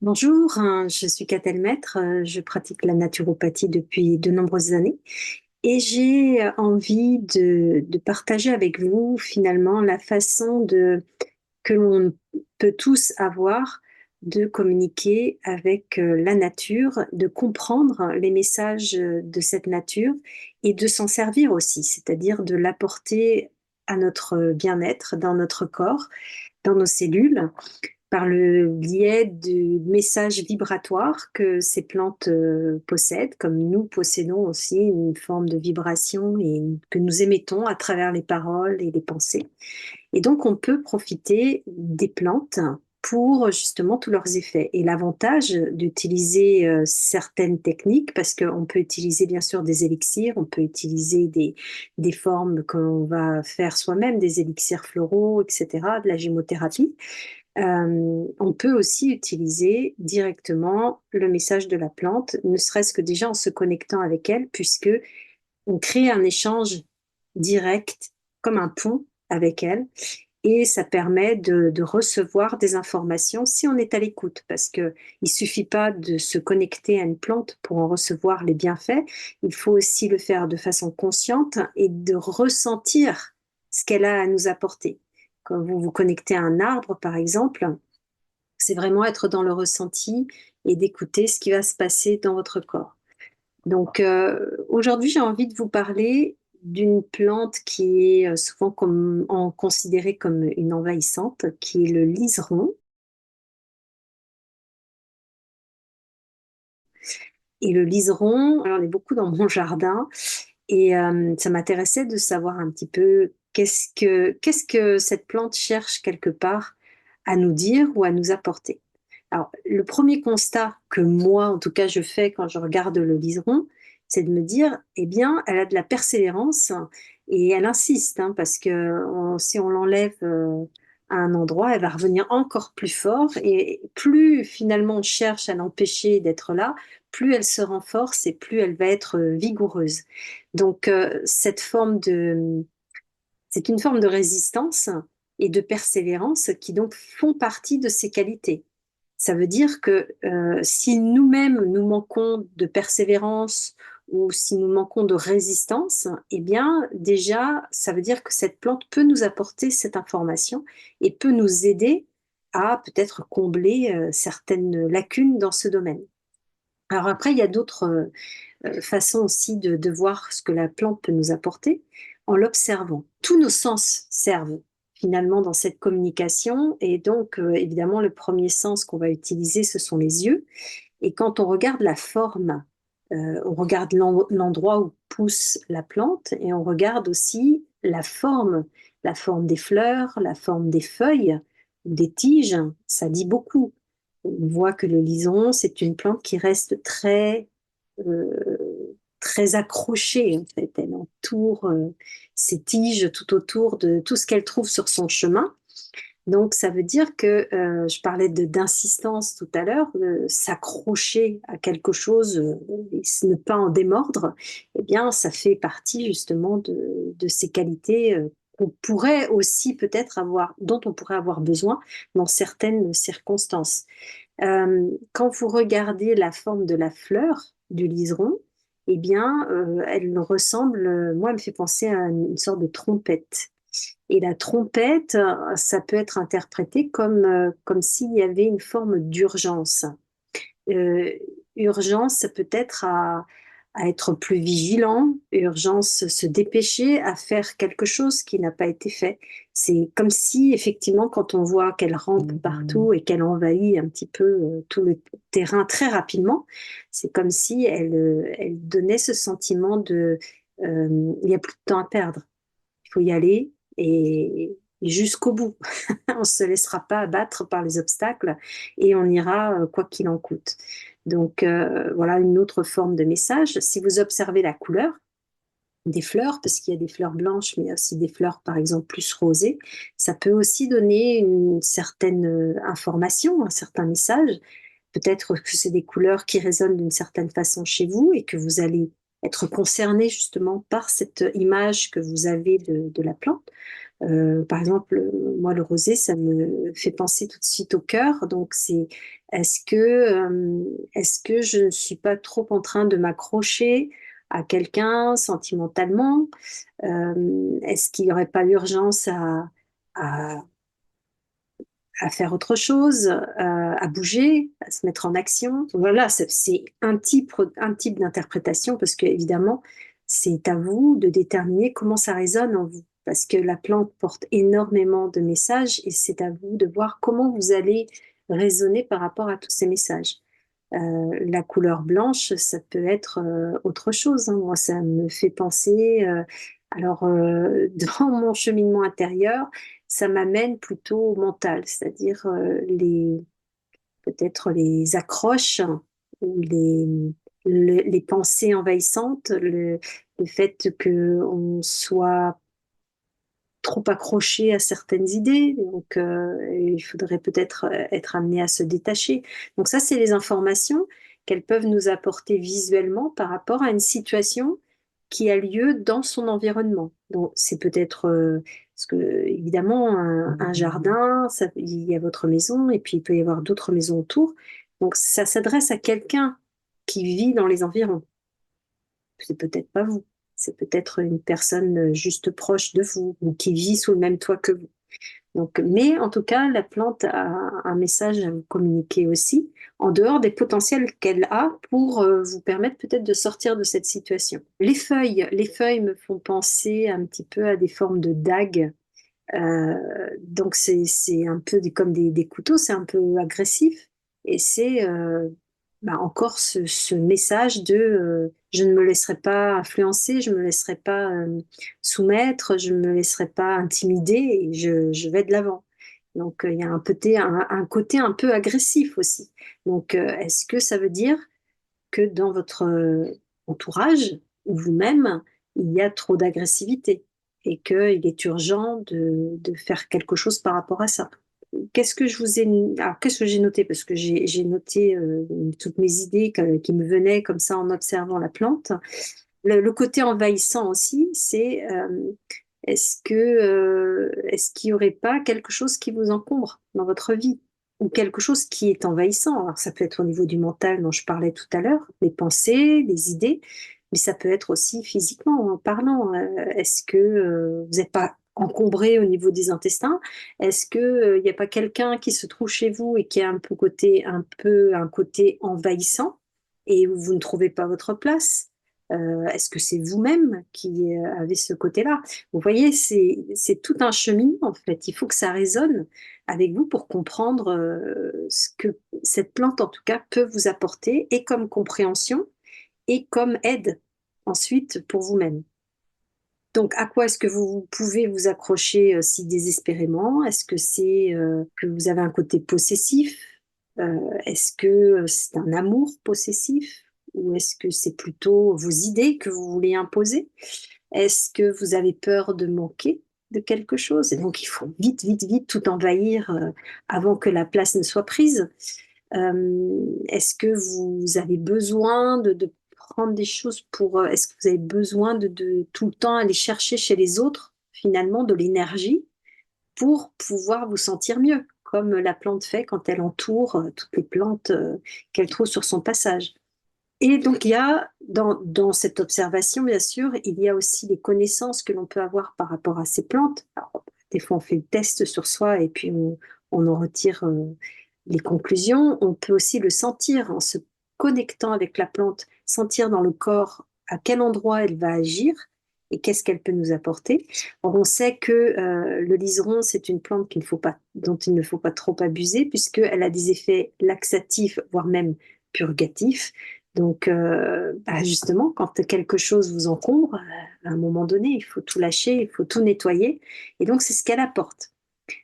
Bonjour, je suis Catel Maître, je pratique la naturopathie depuis de nombreuses années et j'ai envie de partager avec vous finalement la façon que l'on peut tous avoir de communiquer avec la nature, de comprendre les messages de cette nature et de s'en servir aussi, c'est-à-dire de l'apporter à notre bien-être dans notre corps, dans nos cellules par le biais du message vibratoire que ces plantes possèdent, comme nous possédons aussi une forme de vibration et que nous émettons à travers les paroles et les pensées. Et donc, on peut profiter des plantes pour justement tous leurs effets. Et l'avantage d'utiliser certaines techniques, parce qu'on peut utiliser bien sûr des élixirs, on peut utiliser des formes que l'on va faire soi-même, des élixirs floraux, etc., de la gémothérapie. On peut aussi utiliser directement le message de la plante, ne serait-ce que déjà en se connectant avec elle, puisque on crée un échange direct, comme un pont avec elle, et ça permet de recevoir des informations si on est à l'écoute, parce que il suffit pas de se connecter à une plante pour en recevoir les bienfaits, il faut aussi le faire de façon consciente et de ressentir ce qu'elle a à nous apporter. Quand vous vous connectez à un arbre, par exemple, c'est vraiment être dans le ressenti et d'écouter ce qui va se passer dans votre corps. Donc aujourd'hui, j'ai envie de vous parler d'une plante qui est souvent considérée comme une envahissante, qui est le liseron. Et le liseron, alors, il est beaucoup dans mon jardin et ça m'intéressait de savoir un petit peu qu'est-ce que cette plante cherche quelque part à nous dire ou à nous apporter. Alors, le premier constat que moi, en tout cas, je fais quand je regarde le liseron, c'est de me dire, eh bien, elle a de la persévérance et elle insiste, hein, parce que si on l'enlève à un endroit, elle va revenir encore plus fort et plus finalement on cherche à l'empêcher d'être là, plus elle se renforce et plus elle va être vigoureuse. Donc, c'est une forme de résistance et de persévérance qui donc font partie de ses qualités. Ça veut dire que si nous-mêmes nous manquons de persévérance ou si nous manquons de résistance, eh bien déjà, ça veut dire que cette plante peut nous apporter cette information et peut nous aider à peut-être combler certaines lacunes dans ce domaine. Alors après, il y a d'autres façons aussi de voir ce que la plante peut nous apporter en l'observant. Tous nos sens servent finalement dans cette communication et donc évidemment le premier sens qu'on va utiliser, ce sont les yeux. Et quand on regarde la forme, on regarde l'endroit où pousse la plante et on regarde aussi la forme des fleurs, la forme des feuilles ou des tiges, ça dit beaucoup. On voit que le lison, c'est une plante qui reste très accrochée, en fait. Elle entoure ses tiges tout autour de tout ce qu'elle trouve sur son chemin. Donc, ça veut dire que, je parlais d'insistance tout à l'heure, s'accrocher à quelque chose et ne pas en démordre, eh bien, ça fait partie justement de ces qualités qu'on pourrait aussi peut-être avoir, dont on pourrait avoir besoin dans certaines circonstances. Quand vous regardez la forme de la fleur du liseron, eh bien, elle ressemble, moi, elle me fait penser à une sorte de trompette. Et la trompette, ça peut être interprété comme s'il y avait une forme d'urgence. Euh, Urgence, ça peut être à être plus vigilant, urgence, se dépêcher à faire quelque chose qui n'a pas été fait. C'est comme si, effectivement, quand on voit qu'elle rampe partout et qu'elle envahit un petit peu tout le terrain très rapidement, c'est comme si elle donnait ce sentiment il n'y a plus de temps à perdre. Il faut y aller et jusqu'au bout. On ne se laissera pas abattre par les obstacles et on ira quoi qu'il en coûte. Donc voilà une autre forme de message. Si vous observez la couleur des fleurs, parce qu'il y a des fleurs blanches, mais il y a aussi des fleurs par exemple plus rosées, ça peut aussi donner une certaine information, un certain message. Peut-être que c'est des couleurs qui résonnent d'une certaine façon chez vous et que vous allez être concerné justement par cette image que vous avez de la plante. Par exemple, moi, le rosé, ça me fait penser tout de suite au cœur. Donc, c'est est-ce que, est-ce que je ne suis pas trop en train de m'accrocher à quelqu'un sentimentalement? Est-ce qu'il n'y aurait pas urgence à, à faire autre chose, à bouger, à se mettre en action? Voilà, c'est un type d'interprétation parce que évidemment, c'est à vous de déterminer comment ça résonne en vous. Parce que la plante porte énormément de messages et c'est à vous de voir comment vous allez raisonner par rapport à tous ces messages. La couleur blanche, ça peut être autre chose, hein. Moi, ça me fait penser, alors, dans mon cheminement intérieur, ça m'amène plutôt au mental, c'est-à-dire peut-être les accroches ou les pensées envahissantes, le fait qu'on soit trop accroché à certaines idées, donc il faudrait peut-être être amené à se détacher. Donc ça, c'est les informations qu'elles peuvent nous apporter visuellement par rapport à une situation qui a lieu dans son environnement. Donc c'est peut-être parce que évidemment un jardin, il y a votre maison et puis il peut y avoir d'autres maisons autour. Donc ça s'adresse à quelqu'un qui vit dans les environs. C'est peut-être pas vous. C'est peut-être une personne juste proche de vous ou qui vit sous le même toit que vous. Donc, mais en tout cas, la plante a un message à vous communiquer aussi, en dehors des potentiels qu'elle a pour vous permettre peut-être de sortir de cette situation. Les feuilles me font penser un petit peu à des formes de dagues. Donc c'est un peu comme des couteaux, c'est un peu agressif. Et c'est encore ce message de je ne me laisserai pas influencer, je ne me laisserai pas soumettre, je ne me laisserai pas intimider et je vais de l'avant. Donc il y a un côté un peu agressif aussi. Donc est-ce que ça veut dire que dans votre entourage ou vous-même, il y a trop d'agressivité et qu'il est urgent de faire quelque chose par rapport à ça? Qu'est-ce que je vous ai... Alors, qu'est-ce que j'ai noté? Parce que j'ai noté toutes mes idées qui me venaient comme ça en observant la plante. Le côté envahissant aussi, c'est est-ce qu'il n'y aurait pas quelque chose qui vous encombre dans votre vie ou quelque chose qui est envahissant? Alors, ça peut être au niveau du mental dont je parlais tout à l'heure, les pensées, les idées, mais ça peut être aussi physiquement en parlant. Est-ce que vous n'êtes pas encombré au niveau des intestins? Est-ce que il n'y a pas quelqu'un qui se trouve chez vous et qui a un côté envahissant et où vous ne trouvez pas votre place? Est-ce que c'est vous-même qui avez ce côté-là? Vous voyez, c'est tout un cheminement, en fait. Il faut que ça résonne avec vous pour comprendre ce que cette plante, en tout cas, peut vous apporter, et comme compréhension, et comme aide, ensuite, pour vous-même. Donc, à quoi est-ce que vous pouvez vous accrocher si désespérément? Est-ce que c'est que vous avez un côté possessif? Est-ce que c'est un amour possessif? Ou est-ce que c'est plutôt vos idées que vous voulez imposer? Est-ce que vous avez peur de manquer de quelque chose? Et donc, il faut vite, vite, vite tout envahir avant que la place ne soit prise. Est-ce que vous avez besoin de prendre des choses pour... est-ce que vous avez besoin de tout le temps aller chercher chez les autres, finalement, de l'énergie pour pouvoir vous sentir mieux, comme la plante fait quand elle entoure toutes les plantes qu'elle trouve sur son passage? Et donc, il y a, dans cette observation, bien sûr, il y a aussi les connaissances que l'on peut avoir par rapport à ces plantes. Alors, des fois, on fait le test sur soi et puis on en retire les conclusions. On peut aussi le sentir en se connectant avec la plante, sentir dans le corps à quel endroit elle va agir et qu'est-ce qu'elle peut nous apporter. Or, on sait que le liseron, c'est une plante dont il ne faut pas trop abuser puisqu'elle a des effets laxatifs, voire même purgatifs. Donc, justement, quand quelque chose vous encombre, à un moment donné, il faut tout lâcher, il faut tout nettoyer. Et donc, c'est ce qu'elle apporte.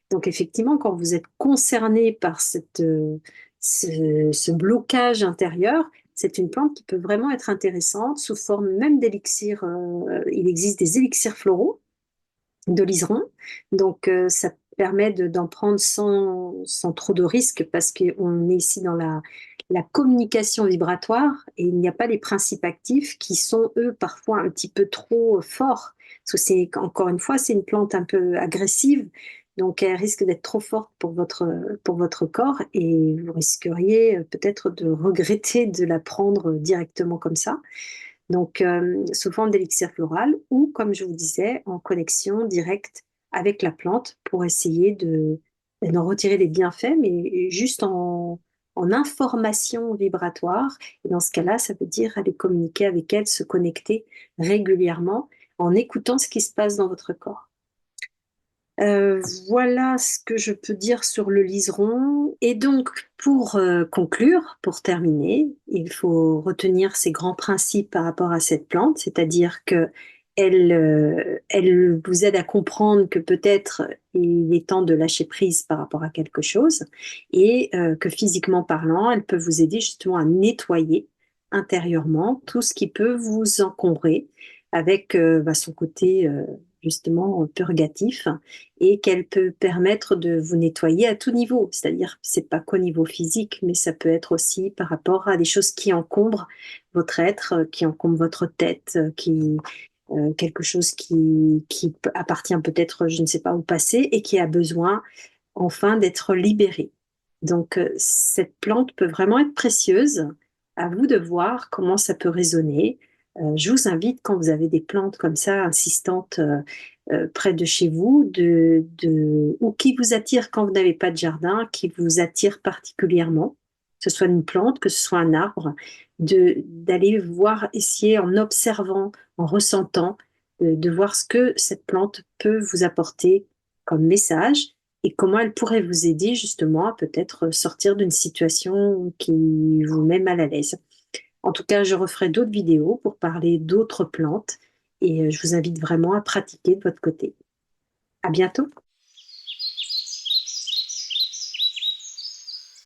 Donc, effectivement, quand vous êtes concerné par ce blocage intérieur, c'est une plante qui peut vraiment être intéressante sous forme même d'élixir. Il existe des élixirs floraux de liseron. Donc, ça permet d'en prendre sans trop de risques parce qu'on est ici dans la communication vibratoire et il n'y a pas les principes actifs qui sont, eux, parfois un petit peu trop forts. Parce que encore une fois, c'est une plante un peu agressive, donc elle risque d'être trop forte pour votre corps et vous risqueriez peut-être de regretter de la prendre directement comme ça. Donc, sous forme d'élixir floral ou, comme je vous disais, en connexion directe avec la plante pour essayer d'en retirer les bienfaits, mais juste en information vibratoire. Et dans ce cas-là, ça veut dire aller communiquer avec elle, se connecter régulièrement en écoutant ce qui se passe dans votre corps. Voilà ce que je peux dire sur le liseron. Et donc, pour conclure, pour terminer, il faut retenir ces grands principes par rapport à cette plante, c'est-à-dire que elle vous aide à comprendre que peut-être il est temps de lâcher prise par rapport à quelque chose et que physiquement parlant, elle peut vous aider justement à nettoyer intérieurement tout ce qui peut vous encombrer avec son côté justement purgatif et qu'elle peut permettre de vous nettoyer à tout niveau. C'est-à-dire, c'est pas qu'au niveau physique, mais ça peut être aussi par rapport à des choses qui encombrent votre être, qui encombrent votre tête, quelque chose qui appartient peut-être, je ne sais pas, au passé et qui a besoin enfin d'être libéré. Donc, cette plante peut vraiment être précieuse. À vous de voir comment ça peut résonner. Je vous invite, quand vous avez des plantes comme ça, insistantes, près de chez vous, ou qui vous attirent quand vous n'avez pas de jardin, qui vous attirent particulièrement, que ce soit une plante, que ce soit un arbre, d'aller voir, essayer en observant, en ressentant, de voir ce que cette plante peut vous apporter comme message et comment elle pourrait vous aider justement à peut-être sortir d'une situation qui vous met mal à l'aise. En tout cas, je referai d'autres vidéos pour parler d'autres plantes et je vous invite vraiment à pratiquer de votre côté. À bientôt!